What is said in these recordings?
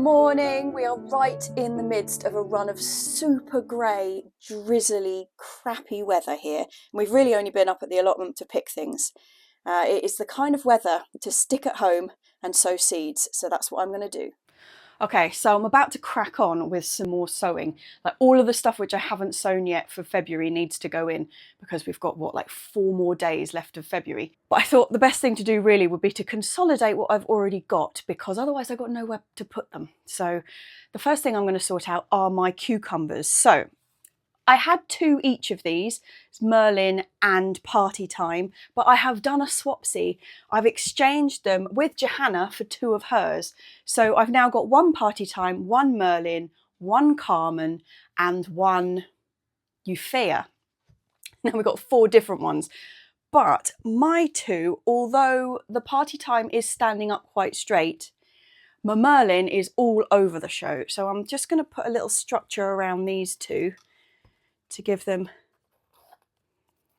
morning. We are right in the midst of a run of super grey, drizzly, crappy weather here. And we've really only been up at the allotment to pick things. It is the kind of weather to stick at home and sow seeds. So that's what I'm going to do. Okay, so I'm about to crack on with some more sowing. Like all of the stuff which I haven't sown yet for February needs to go in because we've got, what, like 4 more days left of February. But I thought the best thing to do really would be to consolidate what I've already got because otherwise I've got nowhere to put them. So the first thing I'm going to sort out are my cucumbers. So I had 2 each of these, it's Merlin and Party Time, but I have done a swapsy. I've exchanged them with Johanna for 2 of hers. So I've now got 1 Party Time, 1 Merlin, 1 Carmen, and 1 Euphea. Now we've got 4 different ones. But my 2, although the Party Time is standing up quite straight, my Merlin is all over the show. So I'm just going to put a little structure around these 2. To give them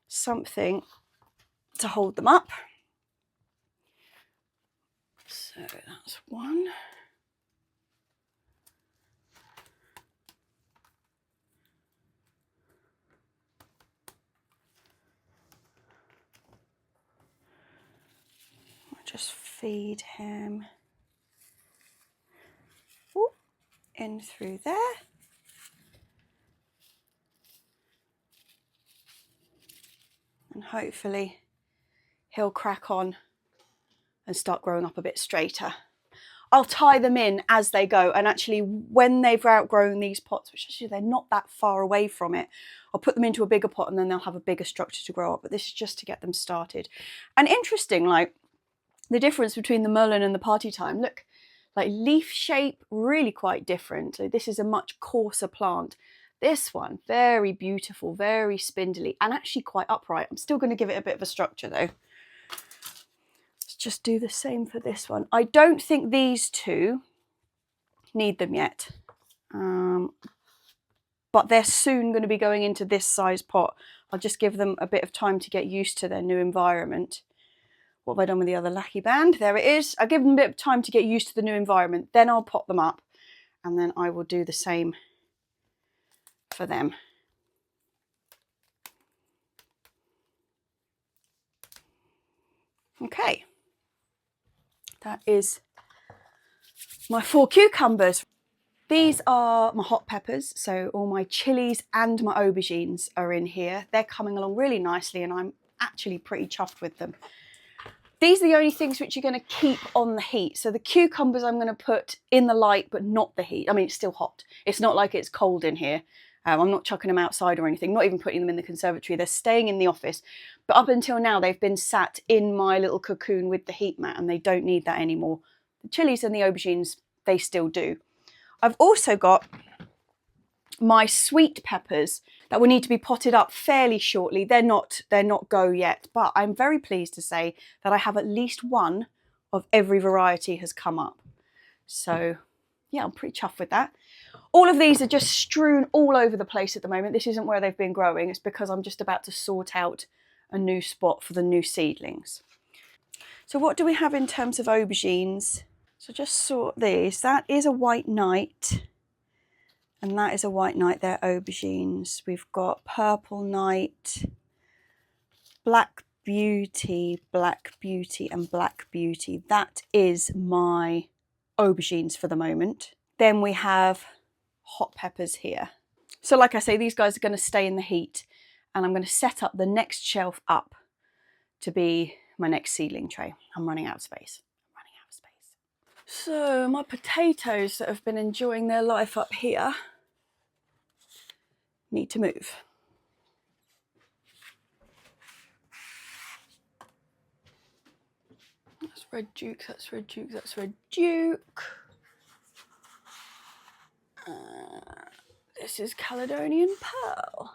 something to hold them up. So that's 1. I'll just feed him in through there. And hopefully he'll crack on and start growing up a bit straighter. I'll tie them in as they go, and actually when they've outgrown these pots, which actually they're not that far away from it, I'll put them into a bigger pot and then they'll have a bigger structure to grow up, but this is just to get them started. And interesting, like the difference between the Merlin and the Party Time, look, like leaf shape, really quite different. So this is a much coarser plant. This one, very beautiful, very spindly, and actually quite upright. I'm still going to give it a bit of a structure though. Let's just do the same for this one. I don't think these 2 need them yet, but they're soon going to be going into this size pot. I'll just give them a bit of time to get used to their new environment. What have I done with the other lackey band? There it is. I'll give them a bit of time to get used to the new environment. Then I'll pot them up and then I will do the same for them. Okay. That is my 4 cucumbers. These are my hot peppers, so all my chilies and my aubergines are in here. They're coming along really nicely and I'm actually pretty chuffed with them. These are the only things which you're going to keep on the heat. So the cucumbers I'm going to put in the light, but not the heat. I mean, it's still hot. It's not like it's cold in here. I'm not chucking them outside or anything, not even putting them in the conservatory. They're staying in the office. But up until now, they've been sat in my little cocoon with the heat mat and they don't need that anymore. The chilies and the aubergines, they still do. I've also got my sweet peppers that will need to be potted up fairly shortly. They're not go yet, but I'm very pleased to say that I have at least 1 of every variety has come up. So yeah, I'm pretty chuffed with that. All of these are just strewn all over the place at the moment. This isn't where they've been growing. It's because I'm just about to sort out a new spot for the new seedlings. So what do we have in terms of aubergines? So just sort these. That is a white knight. And that is a white knight. They're aubergines. We've got purple knight, black beauty, and black beauty. That is my aubergines for the moment. Then we have hot peppers here. So like I say, these guys are going to stay in the heat and I'm going to set up the next shelf up to be my next seedling tray. I'm running out of space. So my potatoes that have been enjoying their life up here need to move. That's red duke, that's red duke, that's red duke. This is Caledonian Pearl.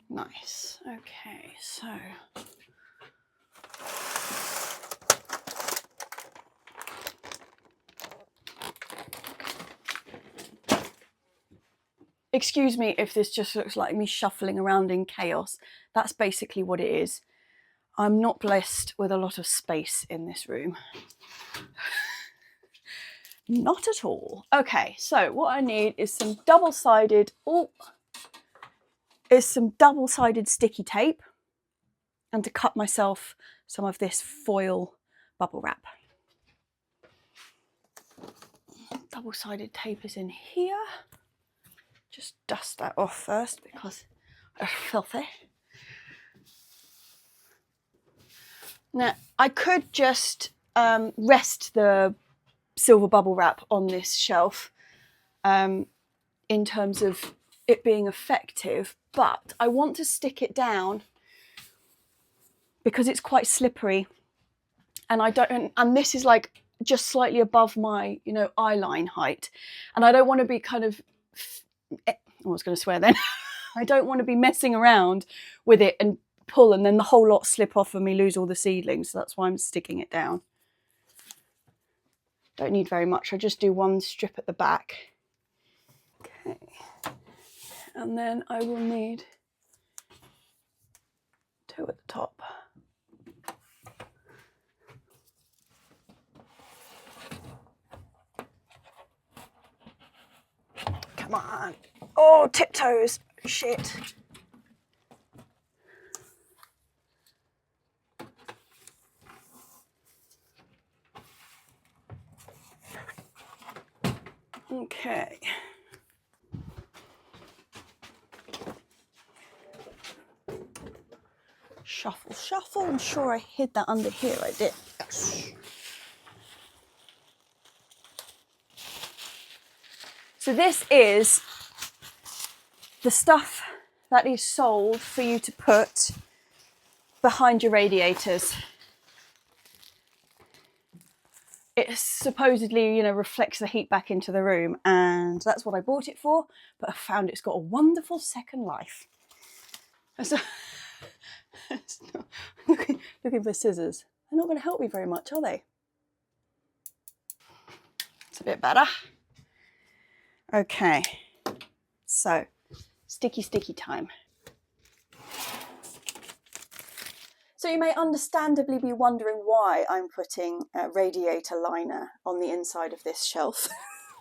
Nice. Okay, so excuse me if this just looks like me shuffling around in chaos. That's basically what it is. I'm not blessed with a lot of space in this room. Not at all. Okay, so what I need is some double-sided sticky tape, and to cut myself some of this foil bubble wrap. Double-sided tape is in here. Just dust that off first because it's filthy. Now, I could just rest the silver bubble wrap on this shelf in terms of it being effective, but I want to stick it down because it's quite slippery, and and this is like just slightly above my, you know, eye line height, and I don't want to be kind of, I was going to swear then, I don't want to be messing around with it and pull and then the whole lot slip off and me lose all the seedlings, so that's why I'm sticking it down. Don't need very much, I just do one strip at the back. Okay, and then I will need 2 at the top. Come on. Oh, tiptoes. Shit. Okay. Shuffle, shuffle. I'm sure I hid that under here. I did. Yes. So this is the stuff that is sold for you to put behind your radiators. It supposedly, you know, reflects the heat back into the room, and that's what I bought it for, but I found it's got a wonderful second life. So, looking for scissors. They're not going to help me very much, are they? It's a bit better. Okay, so sticky time. So you may understandably be wondering why I'm putting a radiator liner on the inside of this shelf.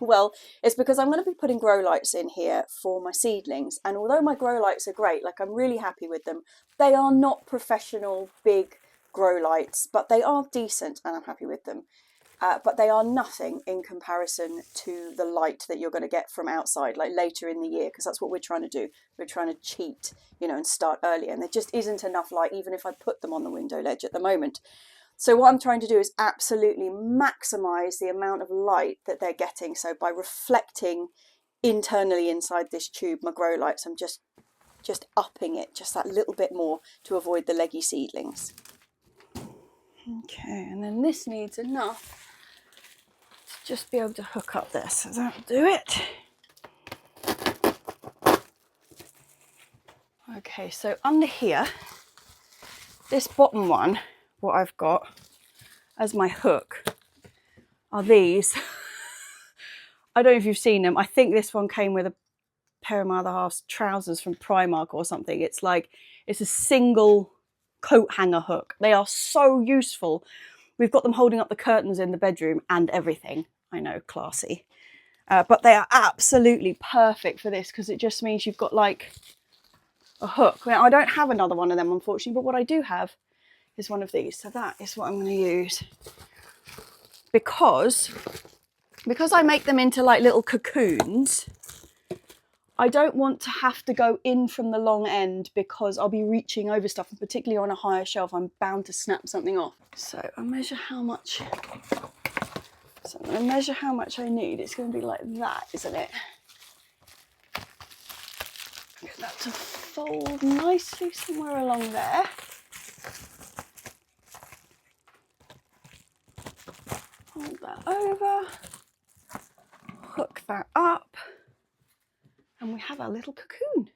Well, it's because I'm going to be putting grow lights in here for my seedlings, and although my grow lights are great, like I'm really happy with them, they are not professional big grow lights, but they are decent and I'm happy with them. But they are nothing in comparison to the light that you're going to get from outside, like later in the year, because that's what we're trying to do. We're trying to cheat, you know, and start earlier, and there just isn't enough light, even if I put them on the window ledge at the moment. So what I'm trying to do is absolutely maximise the amount of light that they're getting. So by reflecting internally inside this tube, my grow lights, I'm just upping it just that little bit more to avoid the leggy seedlings. Okay, and then this needs enough to just be able to hook up there, so that'll do it. Okay, so under here, this bottom one, what I've got as my hook are these. I don't know if you've seen them. I think this one came with a pair of my other half's trousers from Primark or something. It's a single coat hanger hook. They are so useful. We've got them holding up the curtains in the bedroom and everything. I know, classy. But they are absolutely perfect for this because it just means you've got like a hook. Now, I don't have another one of them, unfortunately, but what I do have is one of these. So that is what I'm going to use. Because I make them into like little cocoons, I don't want to have to go in from the long end because I'll be reaching over stuff, and particularly on a higher shelf, I'm bound to snap something off. So I measure how much. So I'm going to measure how much I need. It's going to be like that, isn't it? Get that to fold nicely somewhere along there. Hold that over. Hook that up. And we have our little cocoon.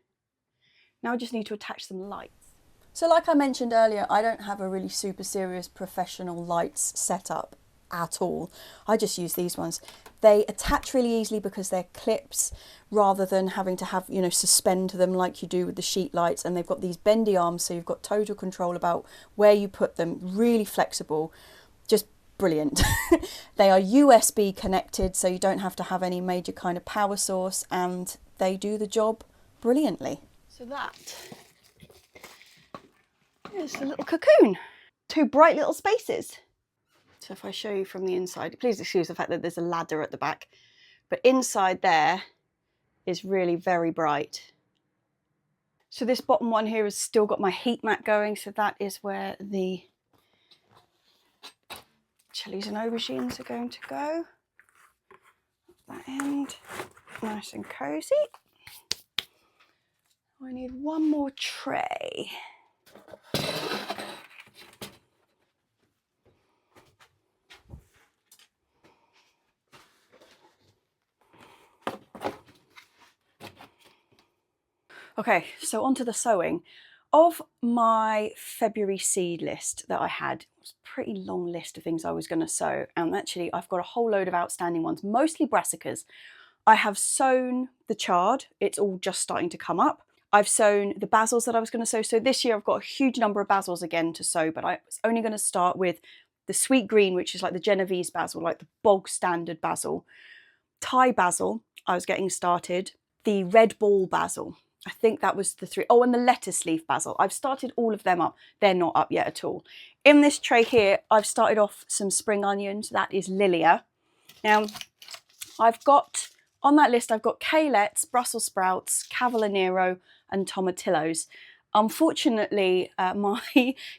Now I just need to attach some lights. So like I mentioned earlier, I don't have a really super serious professional lights setup at all. I just use these ones. They attach really easily because they're clips rather than having to have, you know, suspend them like you do with the sheet lights. And they've got these bendy arms, so you've got total control about where you put them. Really flexible, just brilliant. They are USB connected, so you don't have to have any major kind of power source, and they do the job brilliantly. So that is the little cocoon. 2 bright little spaces. So if I show you from the inside, please excuse the fact that there's a ladder at the back, but inside there is really very bright. So this bottom one here has still got my heat mat going, so that is where the chilies and aubergines are going to go. That end, nice and cozy. I need one more tray. Okay, so onto the sowing. Of my February seed list that I had, it was a pretty long list of things I was going to sow, and actually I've got a whole load of outstanding ones, mostly brassicas. I have sown the chard, it's all just starting to come up. I've sown the basils that I was going to sow, so this year I've got a huge number of basils again to sow, but I was only going to start with the sweet green, which is like the Genovese basil, like the bog standard basil. Thai basil, I was getting started. The red ball basil, I think that was the 3. Oh, and the lettuce leaf basil. I've started all of them up. They're not up yet at all. In this tray here, I've started off some spring onions. That is Lilia. Now, I've got, on that list, I've got kaleets, Brussels sprouts, cavallonero, and tomatillos. Unfortunately, my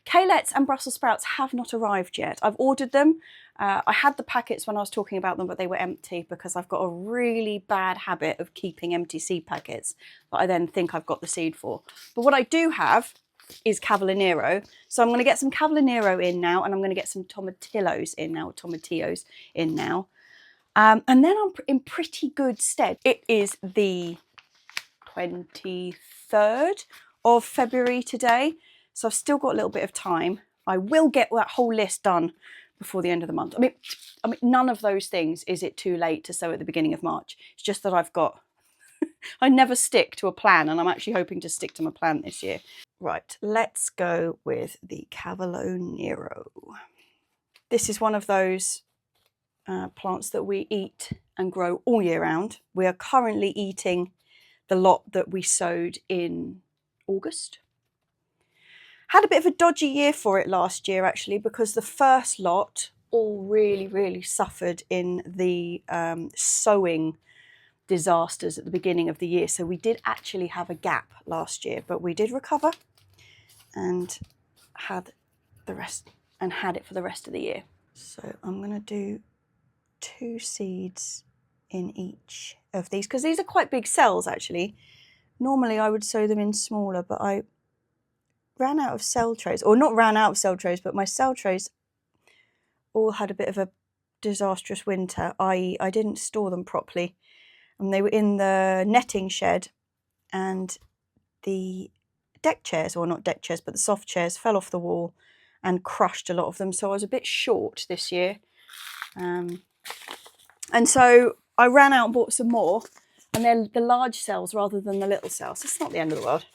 kaleets and Brussels sprouts have not arrived yet. I've ordered them. I had the packets when I was talking about them, but they were empty because I've got a really bad habit of keeping empty seed packets that I then think I've got the seed for. But what I do have is cavallonero. So I'm going to get some cavallonero in now, and I'm going to get some tomatillos in now, tomatillos in now. And then I'm in pretty good stead. It is the 23rd of February today, so I've still got a little bit of time. I will get that whole list done before the end of the month. I mean, none of those things is it too late to sow at the beginning of March. It's just that I've got, I never stick to a plan, and I'm actually hoping to stick to my plan this year. Right, let's go with the cavallonero. This is one of those plants that we eat and grow all year round. We are currently eating the lot that we sowed in August. Had a bit of a dodgy year for it last year, actually, because the first lot all really suffered in the sowing disasters at the beginning of the year. So we did actually have a gap last year, but we did recover and had the rest, and had it for the rest of the year. So I'm going to do 2 seeds in each of these, because these are quite big cells actually. Normally I would sow them in smaller, but I ran out of cell trays, or not ran out of cell trays, but my cell trays all had a bit of a disastrous winter, i.e. I didn't store them properly, and they were in the netting shed, and the deck chairs, or not deck chairs, but the soft chairs fell off the wall and crushed a lot of them, so I was a bit short this year. And so I ran out and bought some more, and they're the large cells rather than the little cells. It's not the end of the world.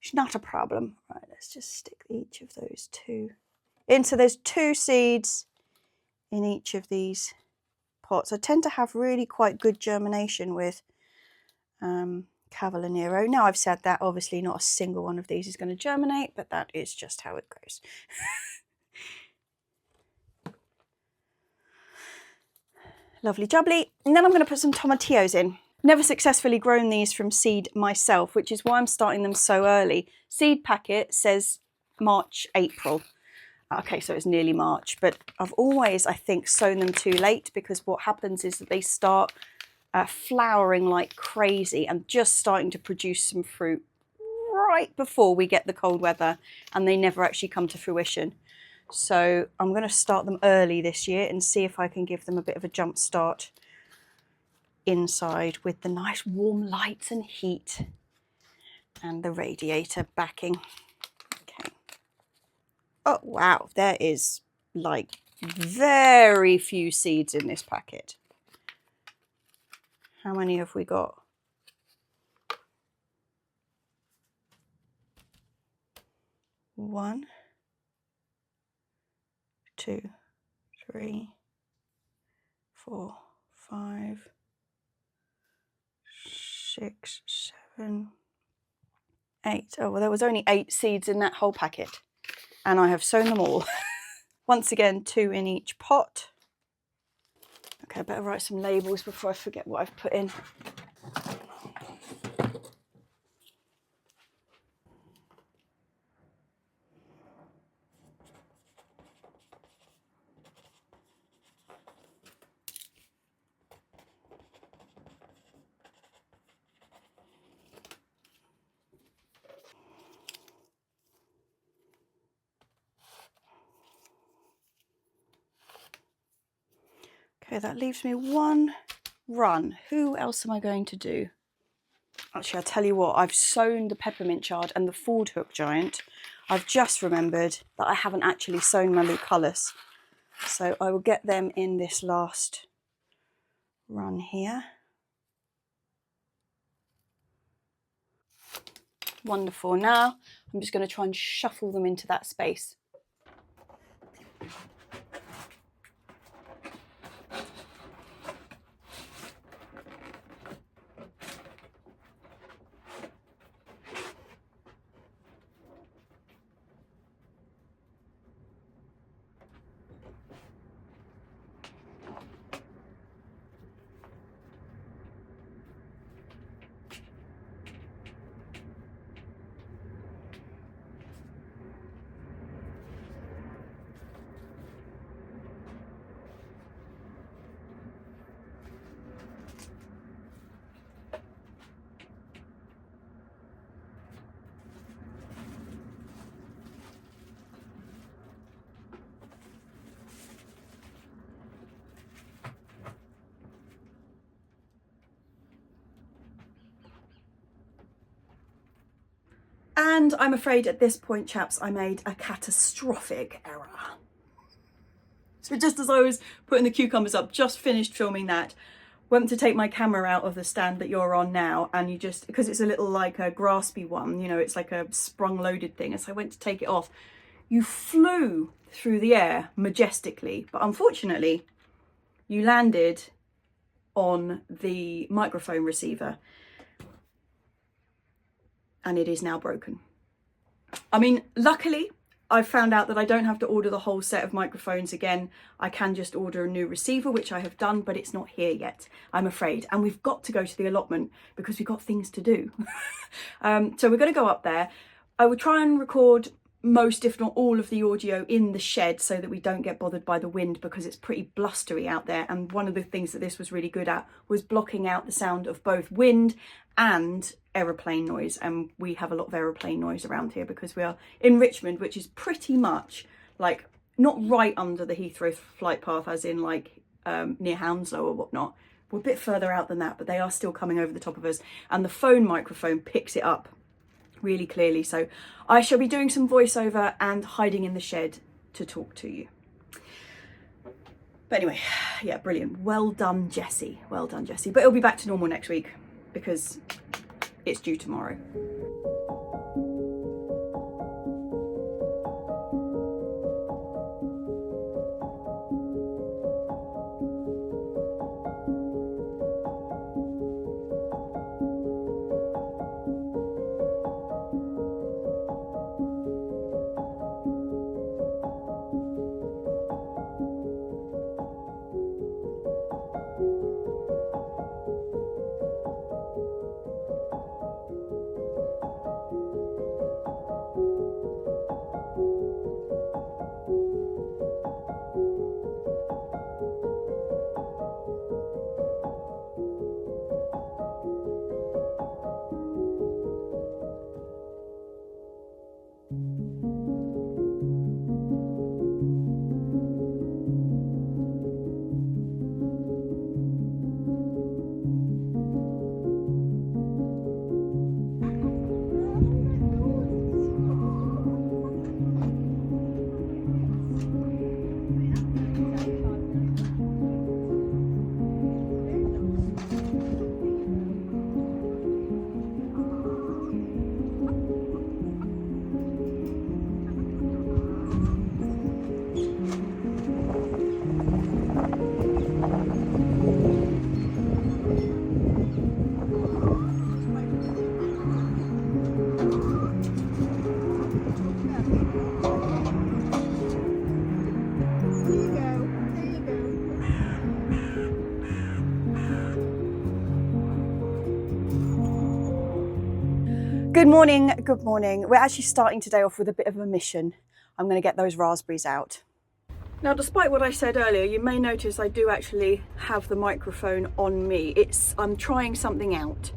It's not a problem. Right, let's just stick each of those 2 in. So there's 2 seeds in each of these pots. I tend to have really quite good germination with cavallonero. Now I've said that, obviously not a single one of these is going to germinate, but that is just how it goes. Lovely jubbly. And then I'm going to put some tomatillos in. Never successfully grown these from seed myself, which is why I'm starting them so early. Seed packet says March, April. Okay, so it's nearly March, but I've always, I think, sown them too late, because what happens is that they start flowering like crazy and just starting to produce some fruit right before we get the cold weather, and they never actually come to fruition. So I'm going to start them early this year and see if I can give them a bit of a jump start inside with the nice warm lights and heat and the radiator backing. Okay. Oh wow, there is like very few seeds in this packet. How many have we got? One, two, three, 4, 5, 6, 7, 8. Oh, well, there was only 8 seeds in that whole packet, and I have sown them all. Once again, 2 in each pot. Okay, I better write some labels before I forget what I've put in. Okay, that leaves me one run. Who else am I going to do? Actually, I'll tell you what, I've sown the peppermint chard and the Ford hook giant. I've just remembered that I haven't actually sown my lucullus. So I will get them in this last run here. Wonderful. Now I'm just going to try and shuffle them into that space. And I'm afraid at this point, chaps, I made a catastrophic error. So just as I was putting the cucumbers up, just finished filming that, went to take my camera out of the stand that you're on now, and you just, because it's a little like a graspy one, you know, it's like a sprung loaded thing, as I went to take it off, you flew through the air majestically, but unfortunately you landed on the microphone receiver and it is now broken. I mean, luckily I've found out that I don't have to order the whole set of microphones again. I can just order a new receiver, which I have done, but it's not here yet, I'm afraid. And we've got to go to the allotment because we've got things to do. So we're going to go up there. I will try and record most, if not all, of the audio in the shed so that we don't get bothered by the wind, because it's pretty blustery out there. And one of the things that this was really good at was blocking out the sound of both wind and aeroplane noise. And we have a lot of aeroplane noise around here because we are in Richmond, which is pretty much like not right under the Heathrow flight path, as in like near Hounslow or whatnot. We're a bit further out than that, but they are still coming over the top of us, and the phone microphone picks it up really clearly. So I shall be doing some voiceover and hiding in the shed to talk to you. But anyway, yeah, brilliant. Well done, Jessie. Well done, Jessie. But it'll be back to normal next week because it's due tomorrow. Good morning, good morning. We're actually starting today off with a bit of a mission. I'm going to get those raspberries out. Now, despite what I said earlier, you may notice I do actually have the microphone on me. I'm trying something out.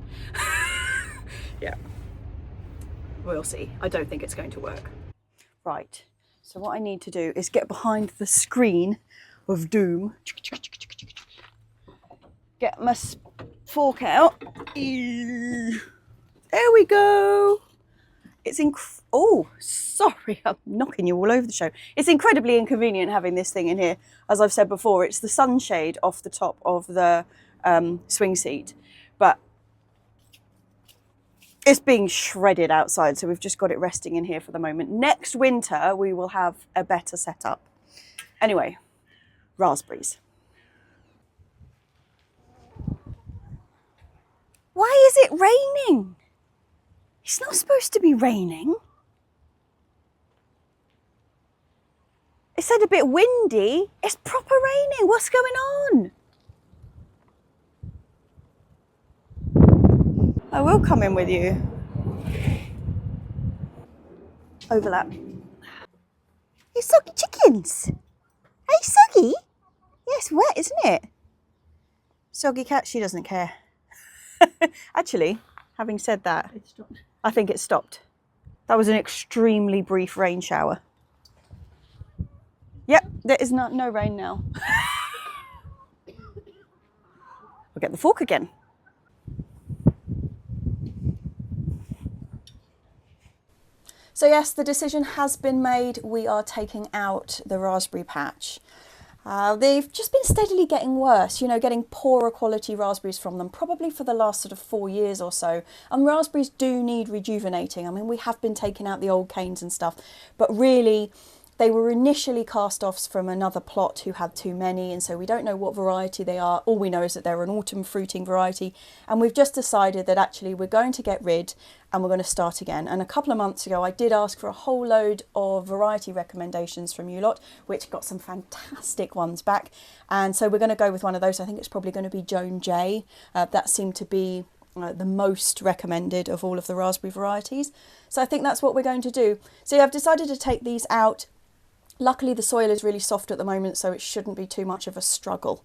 Yeah, we'll see. I don't think it's going to work. Right, so what I need to do is get behind the screen of doom. Get my fork out. There we go. It's oh, sorry, I'm knocking you all over the show. It's incredibly inconvenient having this thing in here. As I've said before, it's the sunshade off the top of the swing seat, but it's being shredded outside, so we've just got it resting in here for the moment. Next winter, we will have a better setup. Anyway, raspberries. Why is it raining? It's not supposed to be raining. It said a bit windy. It's proper raining. What's going on? I will come in with you. Overlap. You soggy chickens. Hey, soggy? Yes, wet, isn't it? Soggy cat, she doesn't care. Actually, having said that, I think it stopped. That was an extremely brief rain shower. Yep, there is no rain now. We'll get the fork again. So yes, the decision has been made. We are taking out the raspberry patch. They've just been steadily getting worse, you know, getting poorer quality raspberries from them, probably for the last sort of 4 years or so. And raspberries do need rejuvenating. I mean, we have been taking out the old canes and stuff, but really they were initially cast-offs from another plot who had too many, and so we don't know what variety they are. All we know is that they're an autumn fruiting variety, and we've just decided that actually we're going to get rid and we're going to start again. And a couple of months ago I did ask for a whole load of variety recommendations from you lot, which got some fantastic ones back, and so we're going to go with one of those. I think it's probably going to be Joan J. That seemed to be the most recommended of all of the raspberry varieties, so I think that's what we're going to do. So yeah, I've decided to take these out. Luckily the soil is really soft at the moment, so it shouldn't be too much of a struggle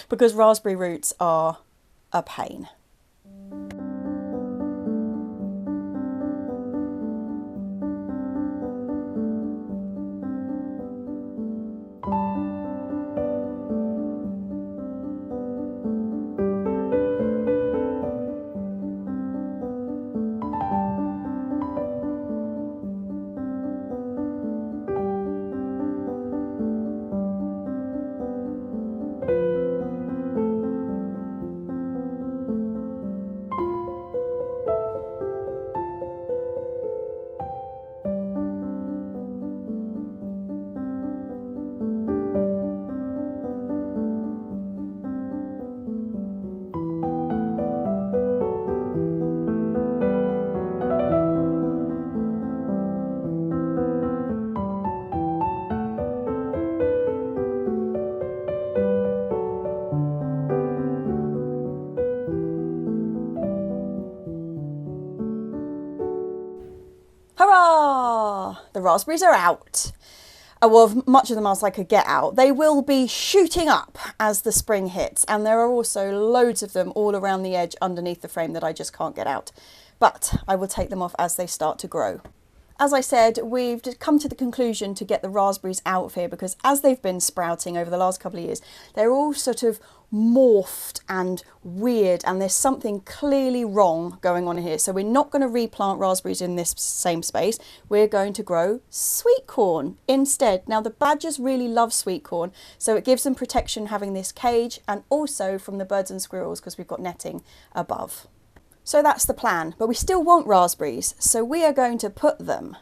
because raspberry roots are a pain. Hurrah! The raspberries are out. Well, much of them as I could get out. They will be shooting up as the spring hits, and there are also loads of them all around the edge underneath the frame that I just can't get out. But I will take them off as they start to grow. As I said, we've come to the conclusion to get the raspberries out of here because as they've been sprouting over the last couple of years, they're all sort of morphed and weird, and there's something clearly wrong going on here. So we're not going to replant raspberries in this same space. We're going to grow sweet corn instead. Now the badgers really love sweet corn, so it gives them protection having this cage, and also from the birds and squirrels because we've got netting above. So that's the plan, but we still want raspberries, so we are going to put them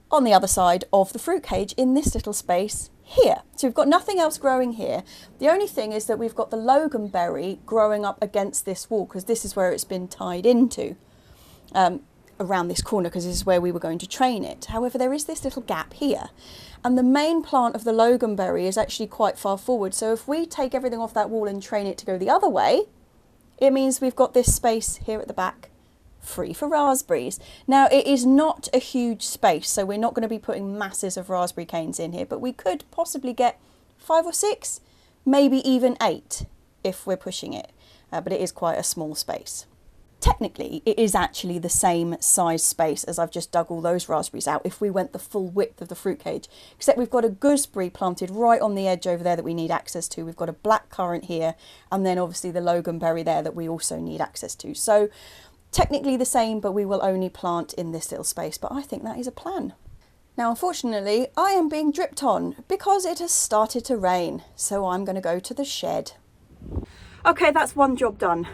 on the other side of the fruit cage in this little space here. So we've got nothing else growing here. The only thing is that we've got the loganberry growing up against this wall because this is where it's been tied into, around this corner, because this is where we were going to train it. However, there is this little gap here, and the main plant of the loganberry is actually quite far forward. So if we take everything off that wall and train it to go the other way, it means we've got this space here at the back free for raspberries. Now, it is not a huge space, so we're not going to be putting masses of raspberry canes in here, but we could possibly get 5 or 6, maybe even 8 if we're pushing it, but it is quite a small space. Technically, it is actually the same size space as I've just dug all those raspberries out if we went the full width of the fruit cage, except we've got a gooseberry planted right on the edge over there that we need access to. We've got a black currant here, and then obviously the loganberry there that we also need access to. So technically the same, but we will only plant in this little space, but I think that is a plan. Now, unfortunately, I am being dripped on because it has started to rain, so I'm going to go to the shed. Okay, that's one job done.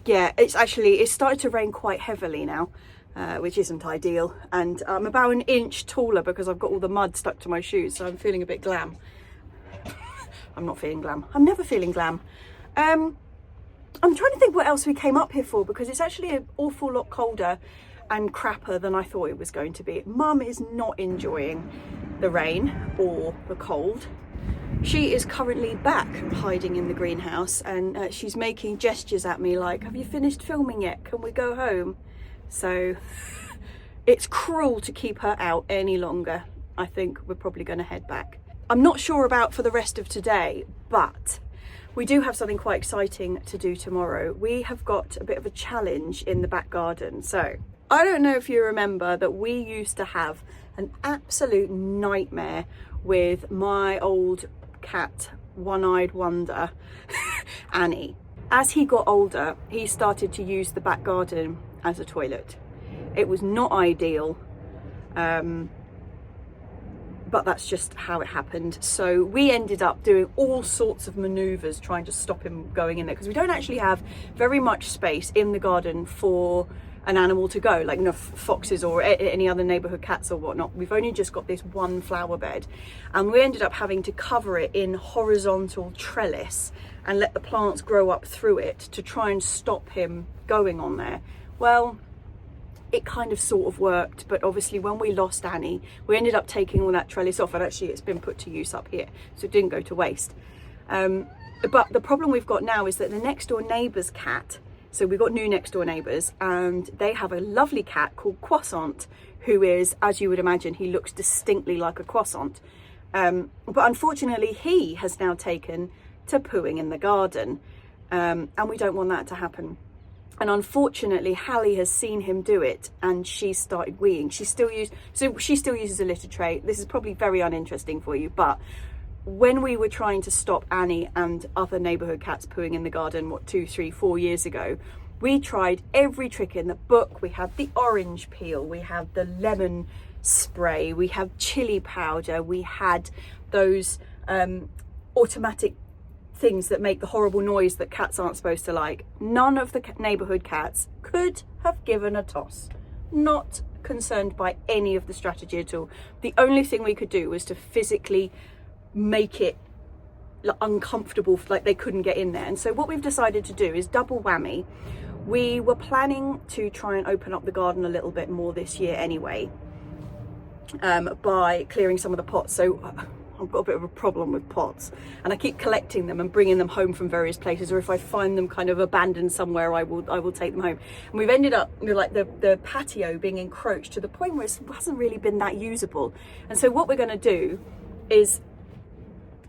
Yeah, it's started to rain quite heavily now, which isn't ideal. And I'm about an inch taller because I've got all the mud stuck to my shoes, so I'm feeling a bit glam. I'm not feeling glam. I'm never feeling glam. I'm trying to think what else we came up here for, because it's actually an awful lot colder and crapper than I thought it was going to be. Mum is not enjoying the rain or the cold. She is currently back hiding in the greenhouse, and she's making gestures at me like, have you finished filming yet? Can we go home? So it's cruel to keep her out any longer. I think we're probably going to head back. I'm not sure about for the rest of today, but we do have something quite exciting to do tomorrow. We have got a bit of a challenge in the back garden. So I don't know if you remember that we used to have an absolute nightmare with my old cat, one-eyed wonder, Annie. As he got older, he started to use the back garden as a toilet. It was not ideal, but that's just how it happened. So we ended up doing all sorts of maneuvers trying to stop him going in there, because we don't actually have very much space in the garden for an animal to go, like foxes or any other neighborhood cats or whatnot. We've only just got this one flower bed, and we ended up having to cover it in horizontal trellis and let the plants grow up through it to try and stop him going on there. Well, it kind of sort of worked, but obviously when we lost Annie, we ended up taking all that trellis off, and actually it's been put to use up here, so it didn't go to waste. But the problem we've got now is that the next door neighbour's cat, so we've got new next door neighbours, and they have a lovely cat called Croissant, who is, as you would imagine, he looks distinctly like a croissant. But unfortunately, he has now taken to pooing in the garden, and we don't want that to happen. And unfortunately, Hallie has seen him do it, and she started weeing. She still uses a litter tray. This is probably very uninteresting for you, but when we were trying to stop Annie and other neighbourhood cats pooing in the garden, 2, 3, 4 years ago, we tried every trick in the book. We had the orange peel, we had the lemon spray, we had chili powder, we had those automatic things that make the horrible noise that cats aren't supposed to like. None of the neighbourhood cats could have given a toss. Not concerned by any of the strategy at all. The only thing we could do was to physically make it uncomfortable, like they couldn't get in there. And so what we've decided to do is double whammy. We were planning to try and open up the garden a little bit more this year anyway, by clearing some of the pots. So I've got a bit of a problem with pots, and I keep collecting them and bringing them home from various places, or if I find them kind of abandoned somewhere, I will take them home. And we've ended up with like the patio being encroached to the point where it hasn't really been that usable. And so what we're going to do is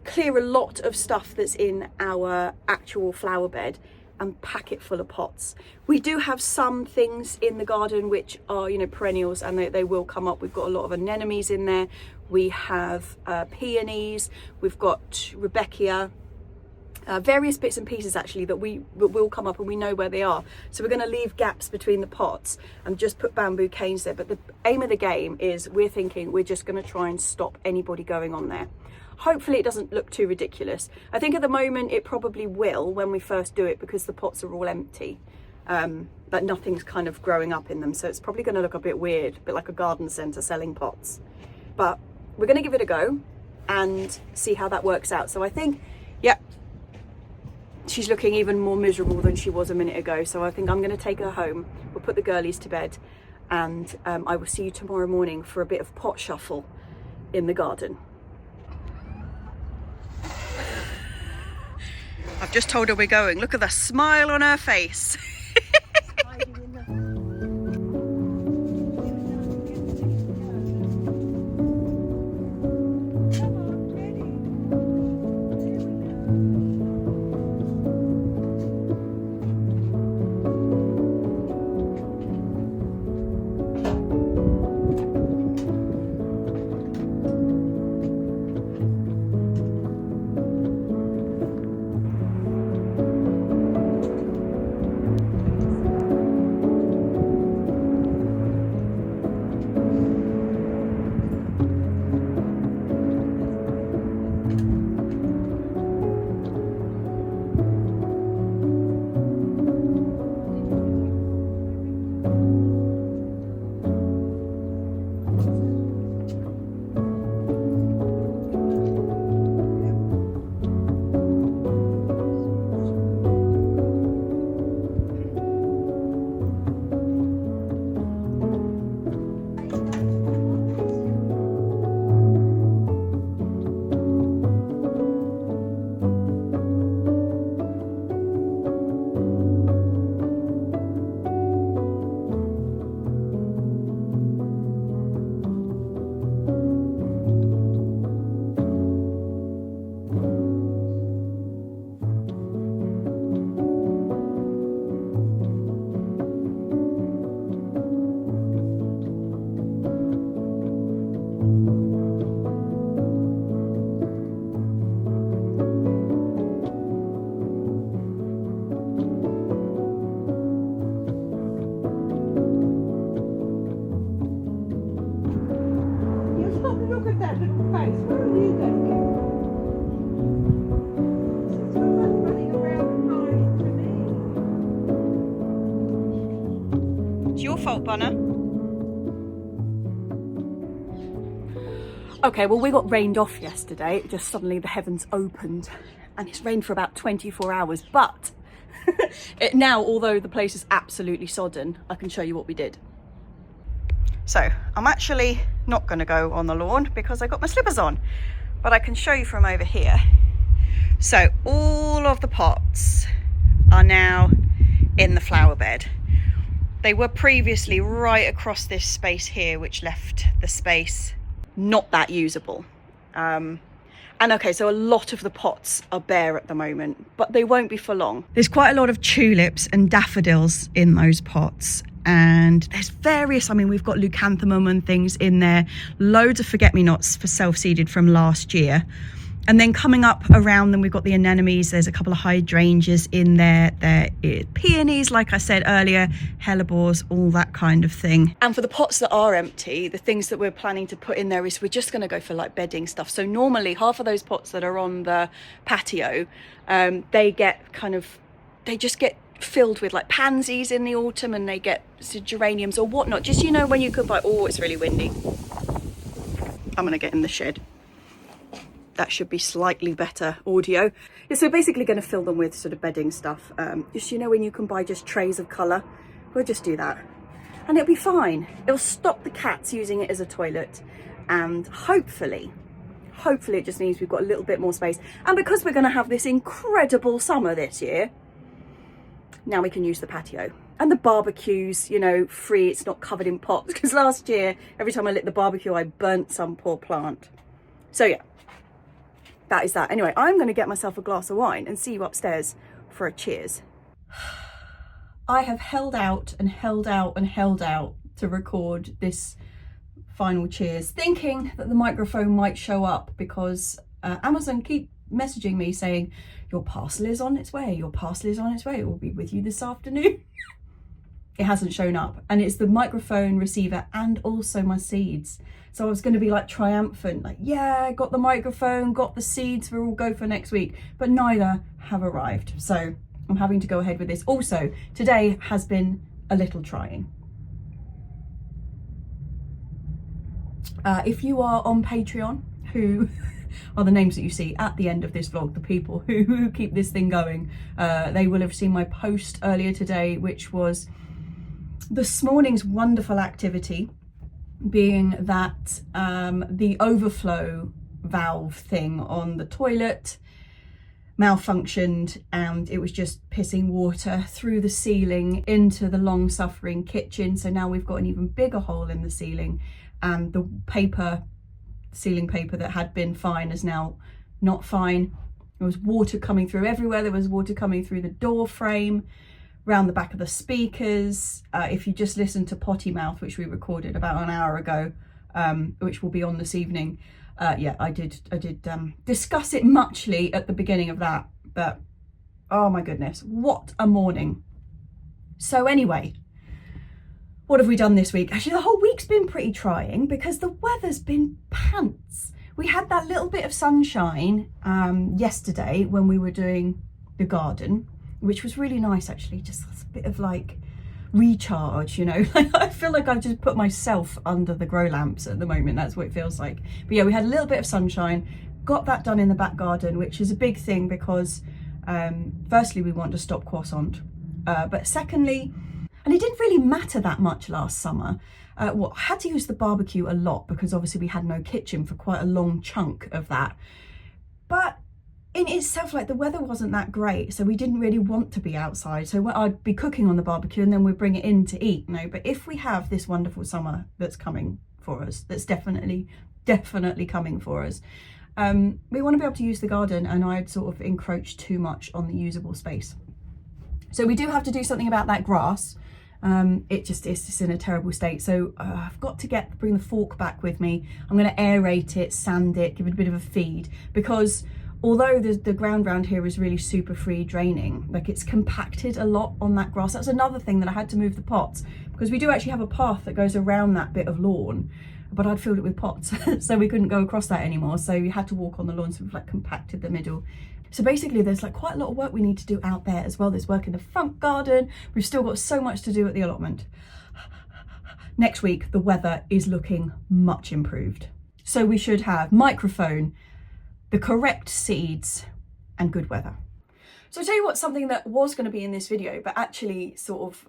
clear a lot of stuff that's in our actual flower bed and pack it full of pots. We do have some things in the garden which are, perennials, and they will come up. We've got a lot of anemones in there. We have peonies, we've got Rebecca, various bits and pieces actually that will come up, and we know where they are. So we're going to leave gaps between the pots and just put bamboo canes there. But the aim of the game is we're just going to try and stop anybody going on there. Hopefully it doesn't look too ridiculous. I think at the moment it probably will when we first do it, because the pots are all empty, but nothing's kind of growing up in them. So it's probably going to look a bit weird, a bit like a garden centre selling pots. But we're going to give it a go and see how that works out. So I think, yeah, she's looking even more miserable than she was a minute ago. So I think I'm going to take her home. We'll put the girlies to bed, and I will see you tomorrow morning for a bit of pot shuffle in the garden. I've just told her we're going. Look at the smile on her face. your fault, Bunner. Okay, well, we got rained off yesterday. Just suddenly the heavens opened and it's rained for about 24 hours. But now, although the place is absolutely sodden, I can show you what we did. So I'm actually not going to go on the lawn because I got my slippers on, but I can show you from over here. So all of the pots are now in the flower bed. They were previously right across this space here, which left the space not that usable. And okay, so a lot of the pots are bare at the moment, but they won't be for long. There's quite a lot of tulips and daffodils in those pots, and there's various, I mean, we've got leucanthemum and things in there, loads of forget-me-nots for self-seeded from last year. And then coming up around them, we've got the anemones. There's a couple of hydrangeas in there. There is peonies, like I said earlier, hellebores, all that kind of thing. And for the pots that are empty, the things that we're planning to put in there is we're just going to go for like bedding stuff. So normally half of those pots that are on the patio, they just get filled with like pansies in the autumn, and they get geraniums or whatnot. Just, you know, when you could buy, oh, it's really windy. I'm going to get in the shed. That should be slightly better audio. Yeah, so we're basically going to fill them with sort of bedding stuff. Just, you know, when you can buy just trays of colour, we'll just do that. And it'll be fine. It'll stop the cats using it as a toilet. And hopefully it just means we've got a little bit more space. And because we're going to have this incredible summer this year, now we can use the patio. And the barbecue's, you know, free. It's not covered in pots. Because last year, every time I lit the barbecue, I burnt some poor plant. So yeah. That is that. Anyway, I'm going to get myself a glass of wine and see you upstairs for a cheers. I have held out and held out and held out to record this final cheers, thinking that the microphone might show up because Amazon keep messaging me saying, your parcel is on its way, your parcel is on its way, it will be with you this afternoon. It hasn't shown up, and it's the microphone receiver and also my seeds. So I was going to be like triumphant, like, yeah, got the microphone, got the seeds, we'll all go for next week, but neither have arrived. So I'm having to go ahead with this. Also, today has been a little trying. If you are on Patreon, who are the names that you see at the end of this vlog, the people who keep this thing going, they will have seen my post earlier today, which was this morning's wonderful activity being that the overflow valve thing on the toilet malfunctioned, and it was just pissing water through the ceiling into the long-suffering kitchen. So now we've got an even bigger hole in the ceiling, and the ceiling paper that had been fine is now not fine. There was water coming through everywhere. There was water coming through the door frame, round the back of the speakers. If you just listen to Potty Mouth, which we recorded about an hour ago, which will be on this evening, yeah, I did discuss it muchly at the beginning of that, but oh my goodness, what a morning. So anyway, what have we done this week? Actually, the whole week's been pretty trying because the weather's been pants. We had that little bit of sunshine yesterday when we were doing the garden, which was really nice actually, just a bit of like recharge, you know. I feel like I've just put myself under the grow lamps at the moment. That's what it feels like. But yeah, we had a little bit of sunshine, got that done in the back garden, which is a big thing because firstly we want to stop croissant, but secondly, and it didn't really matter that much last summer. I had to use the barbecue a lot because obviously we had no kitchen for quite a long chunk of that, but in itself, like, the weather wasn't that great, so we didn't really want to be outside. So I'd be cooking on the barbecue and then we'd bring it in to eat, you know. But if we have this wonderful summer that's coming for us, that's definitely coming for us, we want to be able to use the garden, and I'd sort of encroached too much on the usable space. So we do have to do something about that grass. It just is just in a terrible state. So I've got to bring the fork back with me. I'm going to aerate it, sand it, give it a bit of a feed, because although the ground around here is really super free draining, like, it's compacted a lot on that grass. That's another thing that I had to move the pots, because we do actually have a path that goes around that bit of lawn, but I'd filled it with pots so we couldn't go across that anymore. So we had to walk on the lawn, so we've like compacted the middle. So basically there's like quite a lot of work we need to do out there as well. There's work in the front garden. We've still got so much to do at the allotment. next week the weather is looking much improved. So we should have microphone, the correct seeds, and good weather. So I'll tell you what, something that was going to be in this video, but actually sort of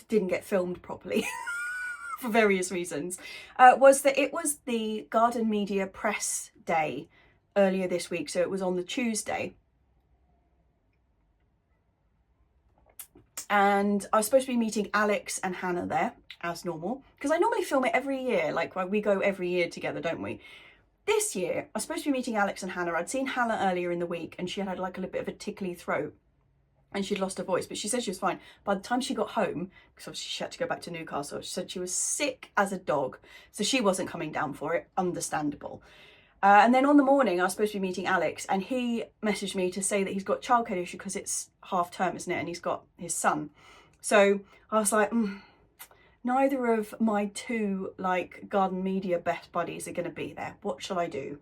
didn't get filmed properly for various reasons, was that it was the Garden Media Press Day earlier this week. So it was on the Tuesday. And I was supposed to be meeting Alex and Hannah there, as normal, because I normally film it every year, like we go every year together, don't we? This year, I was supposed to be meeting Alex and Hannah. I'd seen Hannah earlier in the week and she had like a little bit of a tickly throat and she'd lost her voice, but she said she was fine. By the time she got home, because obviously she had to go back to Newcastle, she said she was sick as a dog, so she wasn't coming down for it, understandable. And then on the morning, I was supposed to be meeting Alex and he messaged me to say that he's got childcare issue because it's half term, isn't it? And he's got his son. So I was like, neither of my two like Garden Media best buddies are going to be there. What shall I do?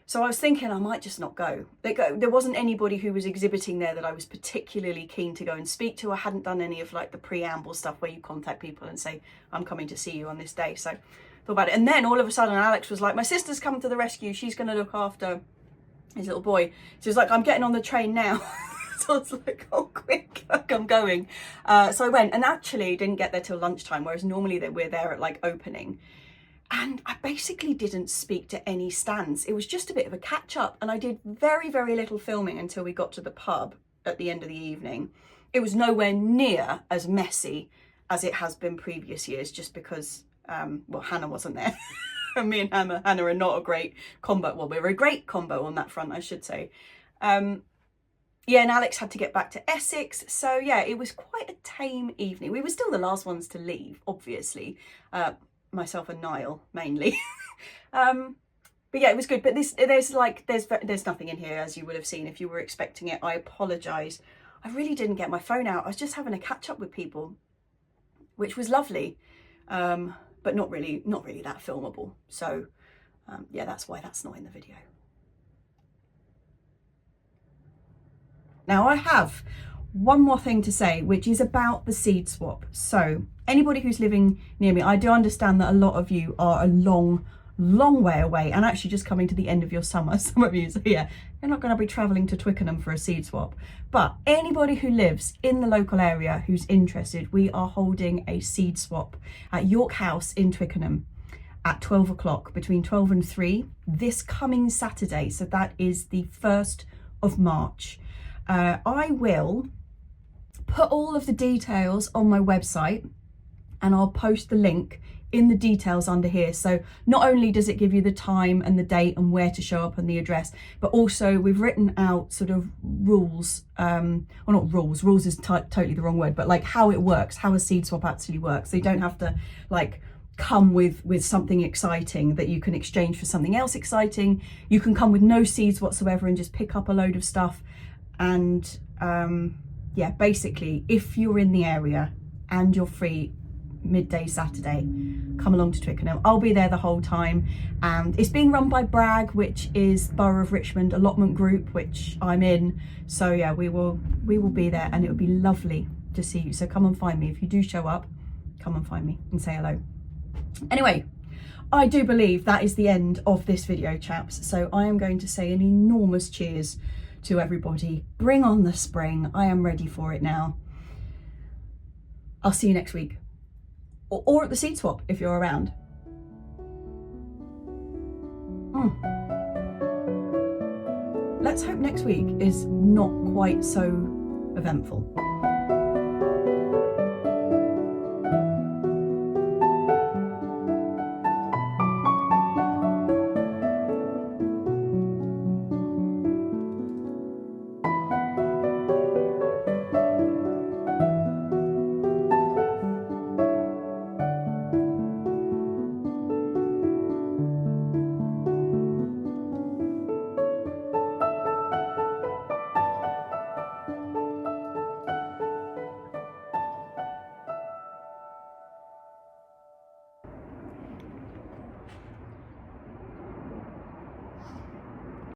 So I was thinking I might just not go. There wasn't anybody who was exhibiting there that I was particularly keen to go and speak to. I hadn't done any of like the preamble stuff where you contact people and say, I'm coming to see you on this day. So I thought about it. And then all of a sudden Alex was like, my sister's come to the rescue. She's going to look after his little boy. So he's like, I'm getting on the train now. So I was like, oh, quick, like I'm going. So I went and actually didn't get there till lunchtime, whereas normally we're there at like opening. And I basically didn't speak to any stands. It was just a bit of a catch up. And I did very, very little filming until we got to the pub at the end of the evening. It was nowhere near as messy as it has been previous years, just because, well, Hannah wasn't there. Me and Hannah are not a great combo. Well, we're a great combo on that front, I should say. Yeah, and Alex had to get back to Essex. So yeah, it was quite a tame evening. We were still the last ones to leave, obviously. Myself and Niall, mainly. But yeah, it was good. But there's nothing in here, as you would have seen if you were expecting it. I apologise. I really didn't get my phone out. I was just having a catch up with people, which was lovely. But not really that filmable. So yeah, that's why that's not in the video. Now I have one more thing to say, which is about the seed swap. So anybody who's living near me, I do understand that a lot of you are a long way away and actually just coming to the end of your summer, some of you. So yeah, you're not going to be travelling to Twickenham for a seed swap. But anybody who lives in the local area who's interested, we are holding a seed swap at York House in Twickenham at 12 o'clock, between 12 and 3, this coming Saturday. So that is the 1st of March. I will put all of the details on my website and I'll post the link in the details under here. So not only does it give you the time and the date and where to show up and the address, but also we've written out sort of rules, well not rules is totally the wrong word, but like how it works, how a seed swap actually works. So you don't have to like come with something exciting that you can exchange for something else exciting. You can come with no seeds whatsoever and just pick up a load of stuff. And yeah, basically if you're in the area and you're free midday Saturday, come along to Twickenham. I'll be there the whole time, and it's being run by Bragg, which is Borough of Richmond allotment group, which I'm in. So yeah, we will be there, and it would be lovely to see you. So come and find me. If you do show up, come and find me and say hello. Anyway, I do believe that is the end of this video, chaps. So I am going to say an enormous cheers to everybody. Bring on the spring. I am ready for it now. I'll see you next week. Or at the seed swap if you're around. Let's hope next week is not quite so eventful.